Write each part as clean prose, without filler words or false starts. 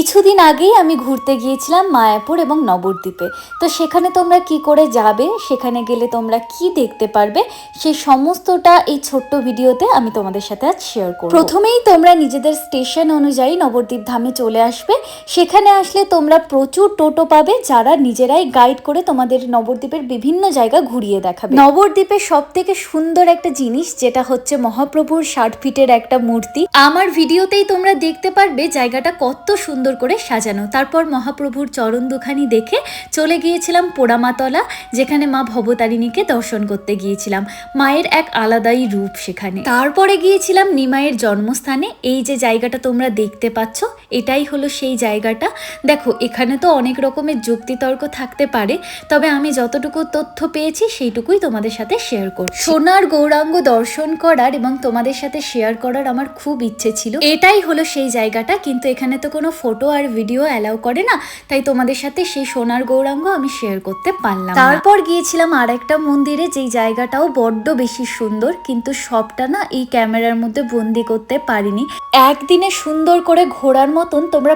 কিছুদিন আগেই আমি ঘুরতে গিয়েছিলাম মায়াপুর এবং নবদ্বীপে। তো সেখানে তোমরা কি করে যাবে, সেখানে গেলে তোমরা কি দেখতে পারবে, সেই সমস্তটা এই ছোট্ট ভিডিওতে আমি তোমাদের সাথে আজ শেয়ার করব। প্রথমেই তোমরা নিজেদের স্টেশন অনুযায়ী নবদ্বীপ ধামে চলে আসবে। সেখানে আসলে তোমরা প্রচুর টোটো পাবে, যারা নিজেরাই গাইড করে তোমাদের নবদ্বীপের বিভিন্ন জায়গা ঘুরিয়ে দেখাবে। নবদ্বীপের সব থেকে সুন্দর একটা জিনিস যেটা হচ্ছে মহাপ্রভুর 60 ফিটের একটা মূর্তি। আমার ভিডিওতেই তোমরা দেখতে পারবে জায়গাটা কত সুন্দর করে সাজানো। তারপর মহাপ্রভুর চরণ দুখানি দেখে চলে গিয়েছিলাম পোড়ামাতলা, যেখানে মা ভবতারিণীকে দর্শন করতে গিয়েছিলাম। মায়ের এক আলাদাই রূপ সেখানে। তারপরে গিয়েছিলাম নিমাইয়ের জন্মস্থানে। এই যে জায়গাটা তোমরা দেখতে পাচ্ছ, এটাই হলো সেই জায়গাটা। দেখো, এখানে তো অনেক রকমের যুক্তিতর্ক থাকতে পারে, তবে আমি যতটুকু তথ্য পেয়েছি সেইটুকুই তোমাদের সাথে শেয়ার করছি। সোনার গৌরাঙ্গ দর্শন করার এবং তোমাদের সাথে শেয়ার করার আমার খুব ইচ্ছে ছিল। এটাই হলো সেই জায়গাটা, কিন্তু এখানে তো কোনো ফটো আর ভিডিও অ্যালাউ করে না, তাই তোমাদের সাথে সেই সোনার গৌরাঙ্গ আমি শেয়ার করতে পারলাম। তারপর গিয়েছিলাম আর একটা মন্দিরে, যেই জায়গাটাও বড্ড বেশি সুন্দর, কিন্তু সবটা না এই ক্যামেরার মধ্যে বন্দি করতে পারিনি। একদিনে সুন্দর করে ঘোরার মতন তোমরা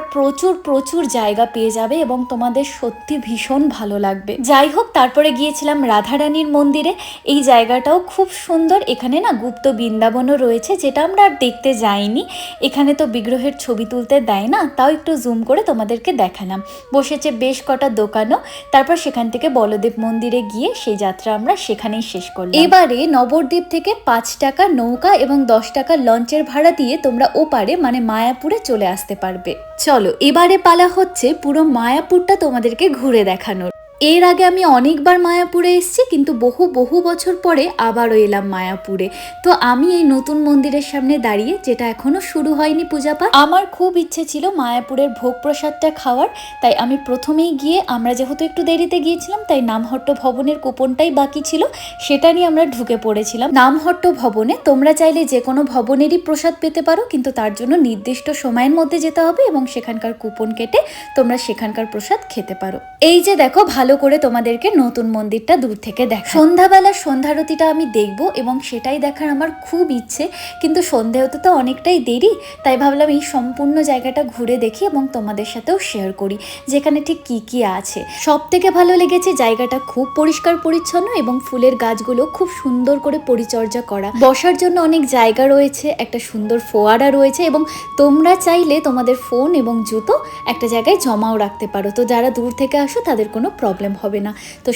প্রচুর জায়গা পেয়ে যাবে এবং তোমাদের সত্যি ভীষণ ভালো লাগবে। যাই হোক, তারপরে গিয়েছিলাম রাধারানীর মন্দিরে। এই জায়গাটাও খুব সুন্দর। এখানে না গুপ্ত বৃন্দাবনও রয়েছে, যেটা আমরা আর দেখতে যাইনি। এখানে তো বিগ্রহের ছবি তুলতে দেয় না, তাও একটু জুম করে তোমাদেরকে দেখালাম। বসেছে বেশ কটা দোকানও। তারপর সেখান থেকে বলদেব মন্দিরে গিয়ে সেই যাত্রা আমরা সেখানেই শেষ করলাম। এবারে নবদ্বীপ থেকে 5 টাকা নৌকা এবং 10 টাকা লঞ্চের ভাড়া দিয়ে তোমরা ওপারে মানে মায়াপুরে চলে আসতে পারবে। চলো, এবারে পালা হচ্ছে পুরো মায়াপুরটা তোমাদেরকে ঘুরে দেখানোর। এর আগে আমি অনেকবার মায়াপুরে এসেছি, কিন্তু বহু বছর পরে আবারও এলাম মায়াপুরে। তো আমি এই নতুন মন্দিরের সামনে দাঁড়িয়ে, যেটা এখনো শুরু হয়নি পূজাপাঠ, আমার খুব ইচ্ছে ছিল মায়াপুরের ভোগ প্রসাদটা খাওয়ার। তাই আমি প্রথমেই গিয়ে, আমরা যেহেতু একটু দেরিতে গিয়েছিলাম, তাই নামহট্ট ভবনের কুপনটাই বাকি ছিল, সেটা নিয়ে আমরা ঢুকে পড়েছিলাম নামহট্ট ভবনে। তোমরা চাইলে যে কোনো ভবনেরই প্রসাদ পেতে পারো, কিন্তু তার জন্য নির্দিষ্ট সময়ের মধ্যে যেতে হবে এবং সেখানকার কুপন কেটে তোমরা সেখানকার প্রসাদ খেতে পারো। এই যে দেখো, ভালো করে তোমাদেরকে নতুন মন্দিরটা দূর থেকে দেখা। সন্ধ্যাবেলা সন্ধ্যারতিটা আমি দেখব এবং সেটাই দেখার আমার খুব ইচ্ছে, কিন্তু সন্ধে হতে তো অনেকটাই দেরি। তাই ভাবলাম এই সম্পূর্ণ জায়গাটা ঘুরে দেখি এবং তোমাদের সাথেও শেয়ার করি যেখানে ঠিক কি আছে। সব থেকে ভালো লেগেছে জায়গাটা খুব পরিষ্কার পরিচ্ছন্ন এবং ফুলের গাছগুলো খুব সুন্দর করে পরিচর্যা করা। বসার জন্য অনেক জায়গা রয়েছে, একটা সুন্দর ফোয়ারা রয়েছে এবং তোমরা চাইলে তোমাদের ফোন এবং জুতো একটা জায়গায় জমাও রাখতে পারো। তো যারা দূর থেকে আসো তাদের কোনো প্রবলেম হবে না। তো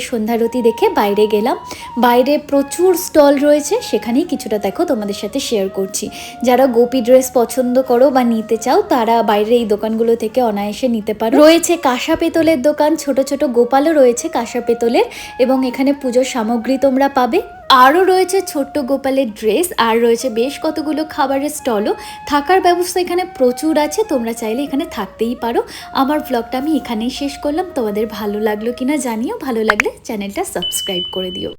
সন্ধ্যারতি দেখে বাইরে গেলাম। বাইরে প্রচুর স্টল রয়েছে, সেখানেই কিছুটা দেখো তোমাদের সাথে শেয়ার করছি। যারা গোপী ড্রেস পছন্দ করো বা নিতে চাও, তারা বাইরে এই দোকানগুলো থেকে অনায়াসে নিতে পারো। রয়েছে কাঁসা পেতলের দোকান, ছোট গোপালও রয়েছে কাঁসা পেতলের, এবং এখানে পুজোর সামগ্রী তোমরা পাবে। আরও রয়েছে ছোট্ট গোপালের ড্রেস, আর রয়েছে বেশ কতগুলো খাবারের স্টলও। থাকার ব্যবস্থা এখানে প্রচুর আছে, তোমরা চাইলে এখানে থাকতেই পারো। আমার ব্লগটা আমি এখানেই শেষ করলাম। তোমাদের ভালো লাগলো কিনা জানিও, ভালো লাগলে চ্যানেলটা সাবস্ক্রাইব করে দিও।